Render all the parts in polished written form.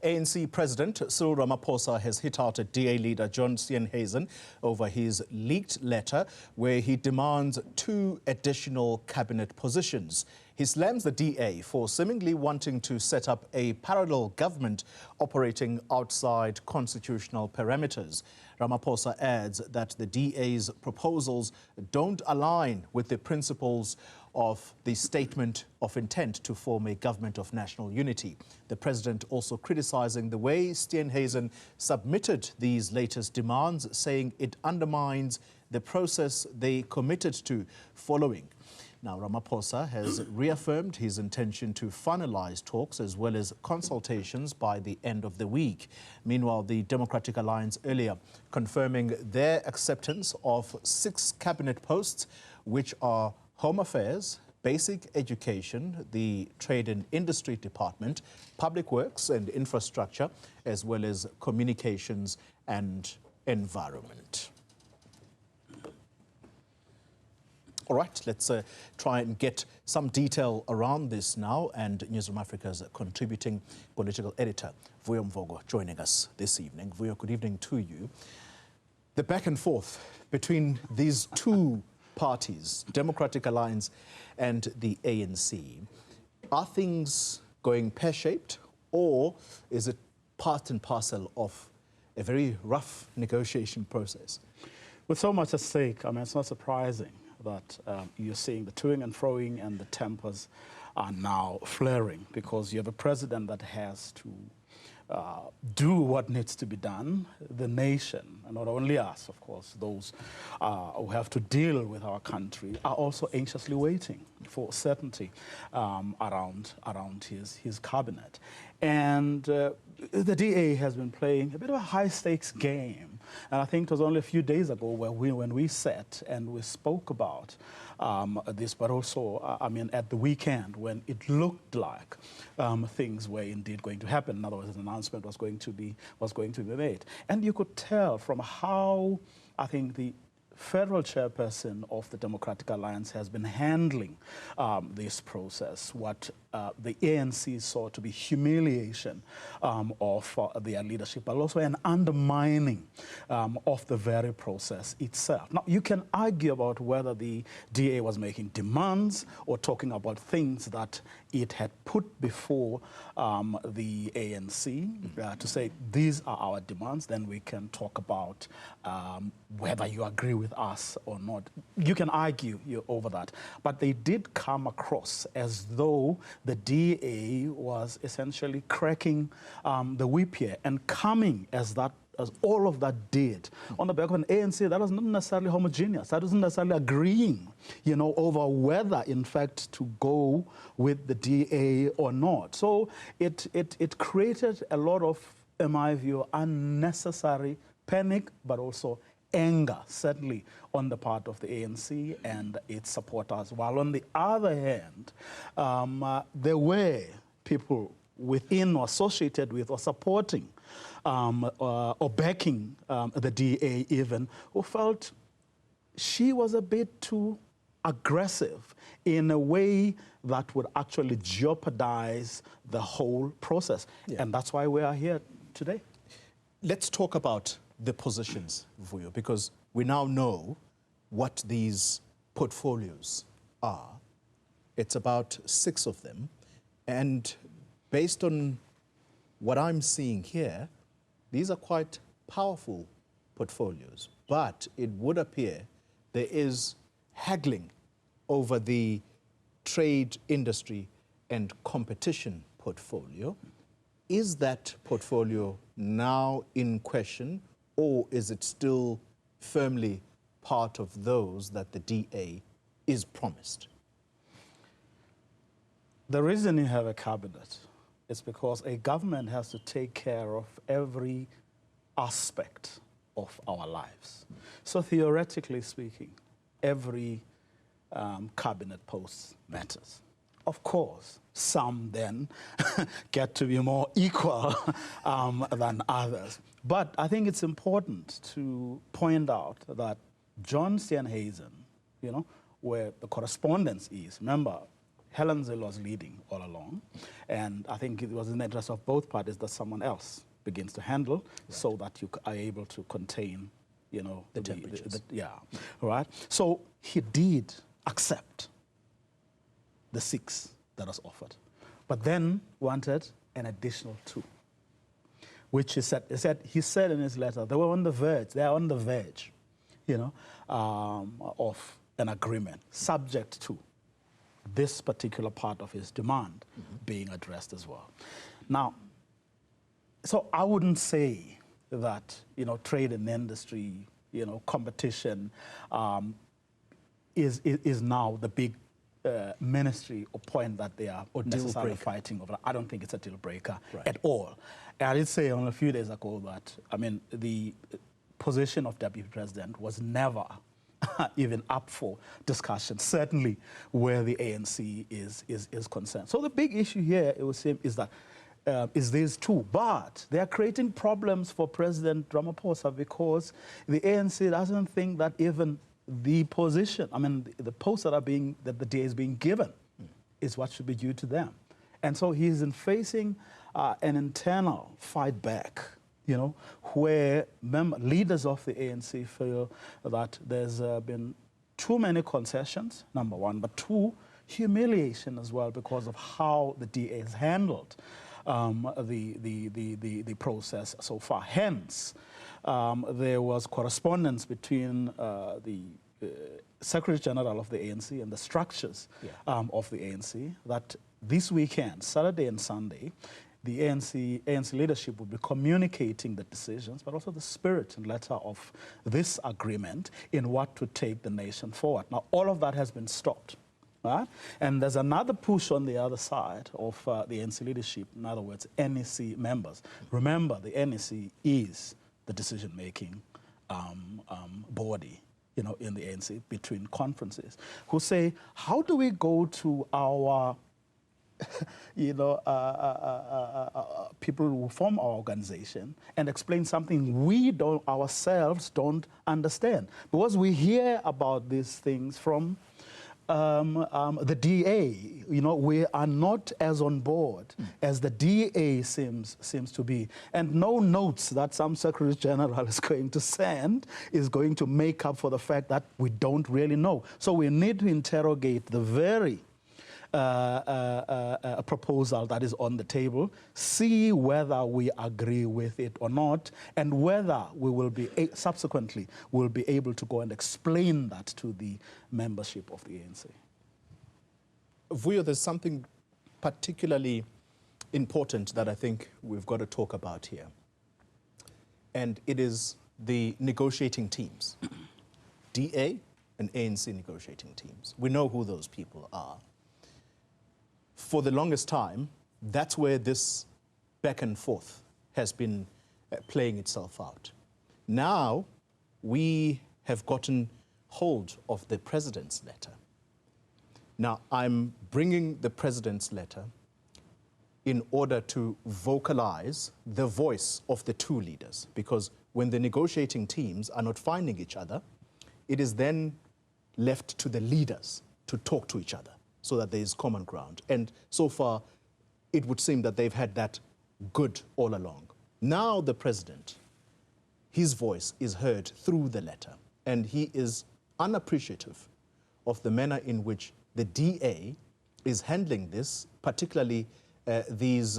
ANC President Cyril Ramaphosa has hit out at DA leader John Steenhuisen over his leaked letter where he demands 2 additional cabinet positions. He slams the DA for seemingly wanting to set up a parallel government operating outside constitutional parameters. Ramaphosa adds that the DA's proposals don't align with the principles of the statement of intent to form a government of national unity. The president also criticizing the way Steenhuisen submitted these latest demands, saying it undermines the process they committed to following. Now, Ramaphosa has reaffirmed his intention to finalize talks as well as consultations by the end of the week. Meanwhile, the Democratic Alliance earlier confirming their acceptance of 6 cabinet posts, which are Home Affairs, Basic Education, the Trade and Industry Department, Public Works and Infrastructure, as well as Communications and Environment. All right, let's try and get some detail around this now. And Newzroom Africa's contributing political editor, Vuyo Mvoko, joining us this evening. Vuyo, good evening to you. The back and forth between these 2 parties, Democratic Alliance and the ANC, are things going pear-shaped, or is it part and parcel of a very rough negotiation process? With so much at stake, I mean, it's not surprising that you're seeing the toing and froing and the tempers are now flaring, because you have a president that has to do what needs to be done. The nation, and not only us, of course, those who have to deal with our country, are also anxiously waiting for certainty around his cabinet. And the DA has been playing a bit of a high-stakes game. And I think it was only a few days ago when we sat and we spoke about this, but also, I mean, at the weekend when it looked like things were indeed going to happen. In other words, an announcement was going to be made. And you could tell from how, I think, the federal chairperson of the Democratic Alliance has been handling this process, what the ANC saw to be humiliation of their leadership, but also an undermining of the very process itself. Now, you can argue about whether the DA was making demands or talking about things that it had put before the ANC to say, these are our demands, then we can talk about whether you agree with us or not. You can argue over that. But they did come across as though the DA was essentially cracking the whip here and coming as all of that did on the back of an ANC that was not necessarily homogeneous, that wasn't necessarily agreeing, you know, over whether, in fact, to go with the DA or not. So it created a lot of, in my view, unnecessary panic, but also anger, certainly on the part of the ANC and its supporters. While on the other hand, there were people within or associated with or supporting or backing the DA even, who felt she was a bit too aggressive in a way that would actually jeopardize the whole process. Yeah. And that's why we are here today. Let's talk about the positions, Vuyo, because we now know what these portfolios are. It's about 6 of them. And based on what I'm seeing here, these are quite powerful portfolios. But it would appear there is haggling over the trade, industry, and competition portfolio. Is that portfolio now in question, or is it still firmly part of those that the DA is promised? The reason you have a cabinet is because a government has to take care of every aspect of our lives. So theoretically speaking, every cabinet post matters. Of course, some then get to be more equal than others. But I think it's important to point out that John Steenhuisen, you know, where the correspondence is, remember, Helen Zille was leading all along, and I think it was in the interest of both parties that someone else begins to handle, so that you are able to contain, you know, the temperatures. Right. So he did accept the 6 that was offered, but then wanted an additional 2, which he said in his letter they are on the verge, you know, of an agreement, subject to this particular part of his demand being addressed as well. Now, so I wouldn't say that, you know, trade and industry, you know, competition is now the big ministry or point that they are necessarily fighting over. I don't think it's a deal breaker at all. I did say on a few days ago that, I mean, the position of Deputy President was never even up for discussion, certainly where the ANC is concerned. So the big issue here, it would seem, is that is these 2, but they are creating problems for President Ramaphosa because the ANC doesn't think that even the position, I mean, the posts that the DA is being given is what should be due to them. And so he's facing an internal fight back, you know, where leaders of the ANC feel that there's been too many concessions, number 1, but 2, humiliation as well because of how the DA has handled the process so far. Hence, there was correspondence between the Secretary General of the ANC and the structures of the ANC that this weekend, Saturday and Sunday, the ANC leadership will be communicating the decisions, but also the spirit and letter of this agreement in what to take the nation forward. Now, all of that has been stopped. Right? And there's another push on the other side of the ANC leadership, in other words, NEC members. Remember, the NEC is the decision-making body, you know, in the ANC between conferences, who say, how do we go to our you know, people who form our organization and explain something we ourselves don't understand? Because we hear about these things from the DA, you know, we are not as on board as the DA seems to be. And no notes that some Secretary General is going to send is going to make up for the fact that we don't really know. So we need to interrogate the very proposal that is on the table, see whether we agree with it or not, and whether we will be subsequently will be able to go and explain that to the membership of the ANC. Vuyo, there's something particularly important that I think we've got to talk about here, and it is the negotiating teams, DA and ANC negotiating teams. We know who those people are. For the longest time, that's where this back and forth has been playing itself out. Now, we have gotten hold of the president's letter. Now, I'm bringing the president's letter in order to vocalize the voice of the 2 leaders, because when the negotiating teams are not finding each other, it is then left to the leaders to talk to each other, so that there is common ground. And so far, it would seem that they've had that good all along. Now the president, his voice is heard through the letter, and he is unappreciative of the manner in which the DA is handling this, particularly these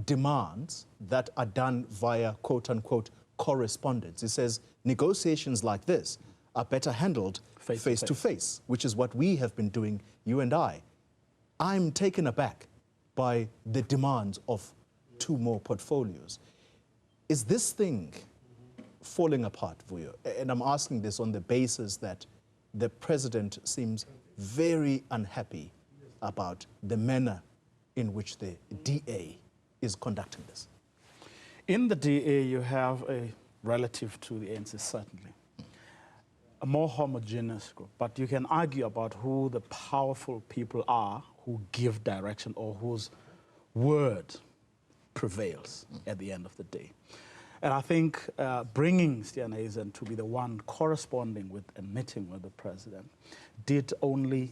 demands that are done via quote-unquote correspondence. He says negotiations like this are better handled face to face, which is what we have been doing, you and I. I'm taken aback by the demands of 2 more portfolios. Is this thing falling apart, Vuyo? And I'm asking this on the basis that the president seems very unhappy about the manner in which the DA is conducting this. In the DA, you have a relative to the ANC, certainly, a more homogeneous group, but you can argue about who the powerful people are who give direction or whose word prevails at the end of the day. And I think bringing Steenhuisen to be the one corresponding with and meeting with the president did only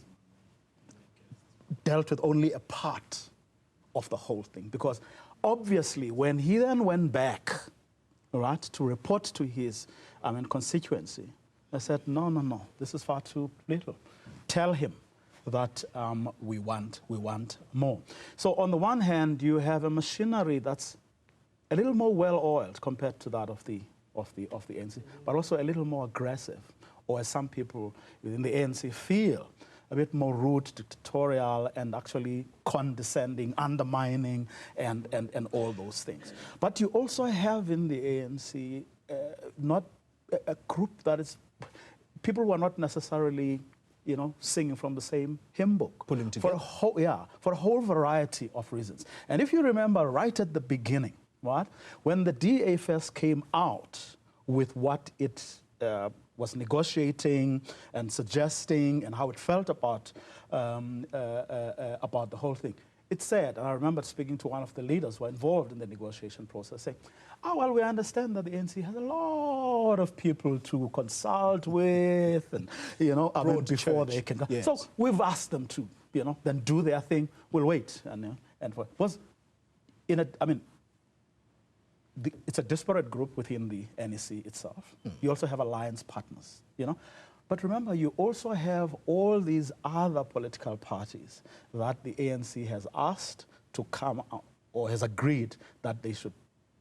dealt with only a part of the whole thing. Because obviously, when he then went back, right, to report to his constituency, I said, no, this is far too little. Tell him that we want more. So on the one hand, you have a machinery that's a little more well-oiled compared to that of the ANC, but also a little more aggressive, or as some people within the ANC feel, a bit more rude, dictatorial, and actually condescending, undermining, and all those things. But you also have in the ANC not a group that is, people who are not necessarily, singing from the same hymn book. Pulling together. For a whole variety of reasons. And if you remember right at the beginning, right, when the DA first came out with what it was negotiating and suggesting and how it felt about the whole thing, it said, and I remember speaking to one of the leaders who were involved in the negotiation process, saying, well, we understand that the ANC has a lot of people to consult with, and, before they can go. Yes. So we've asked them to, then do their thing. We'll wait. It's a disparate group within the NEC itself. You also have alliance partners, But remember, you also have all these other political parties that the ANC has asked to come out, or has agreed that they should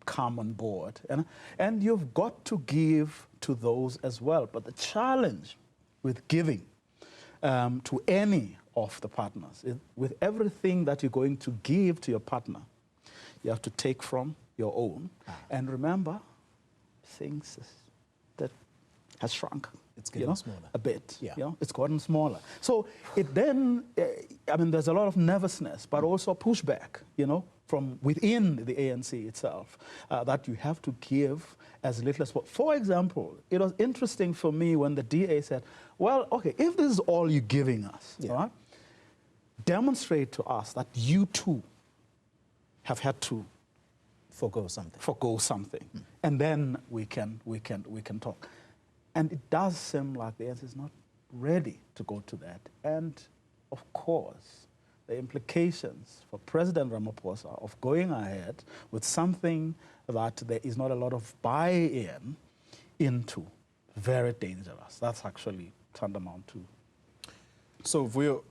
come on board. And you've got to give to those as well. But the challenge with giving to any of the partners is, with everything that you're going to give to your partner, you have to take from your own. And remember, things that has shrunk. It's getting smaller. A bit. Yeah. It's gotten smaller. So it then, there's a lot of nervousness, but also pushback, from within the ANC itself, that you have to give as little as possible. For example, it was interesting for me when the DA said, well, okay, if this is all you're giving us, right, demonstrate to us that you too have had to forgo something. And then we can talk. And it does seem like the ANC is not ready to go to that. And of course, the implications for President Ramaphosa of going ahead with something that there is not a lot of buy-in into, very dangerous. That's actually tantamount to. So, Vuyo,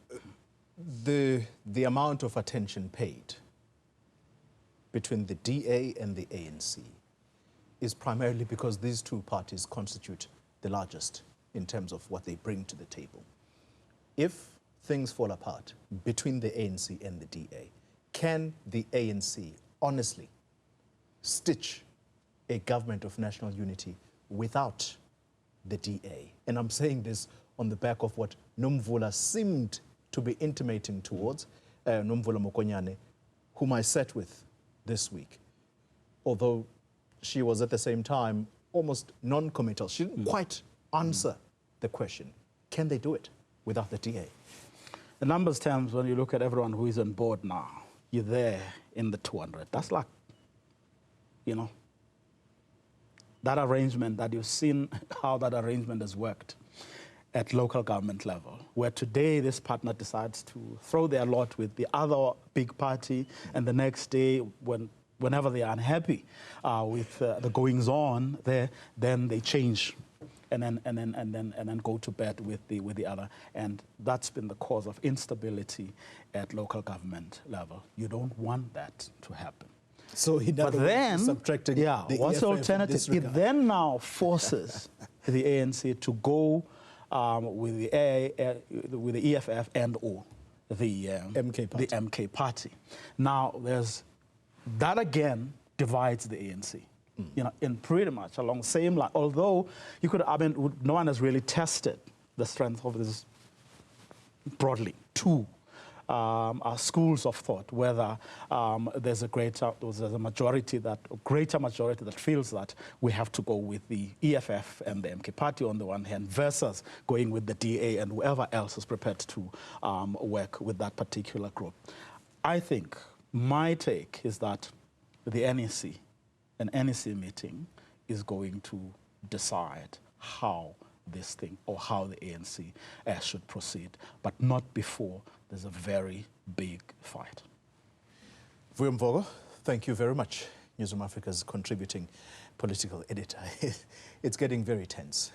the amount of attention paid between the DA and the ANC is primarily because these two parties constitute the largest in terms of what they bring to the table. If things fall apart between the ANC and the DA, can the ANC honestly stitch a government of national unity without the DA? And I'm saying this on the back of what Nomvula seemed to be intimating towards, Nomvula Mokonyane, whom I sat with this week, although she was at the same time almost non-committal. She didn't quite answer the question. Can they do it without the DA? The numbers terms, when you look at everyone who is on board now, you're there in the 200. That's like, that arrangement that you've seen how that arrangement has worked at local government level, where today this partner decides to throw their lot with the other big party, and the next day, whenever they are unhappy with the goings on there, then they change and then go to bed with the other. And that's been the cause of instability at local government level. You don't want that to happen. So but then, subtracting the what's the EFF alternative? It then now forces the ANC to go with the EFF and or the MK party. Now that again divides the ANC. In pretty much along the same line. Although you could, no one has really tested the strength of this broadly. Two schools of thought, whether there's a greater majority that feels that we have to go with the EFF and the MK party on the one hand versus going with the DA and whoever else is prepared to work with that particular group. I think my take is that the NEC meeting is going to decide how this thing or how the ANC should proceed, but not before there's a very big fight. Vuyo Mvoko, thank you very much. Newzroom Afrika's contributing political editor. It's getting very tense.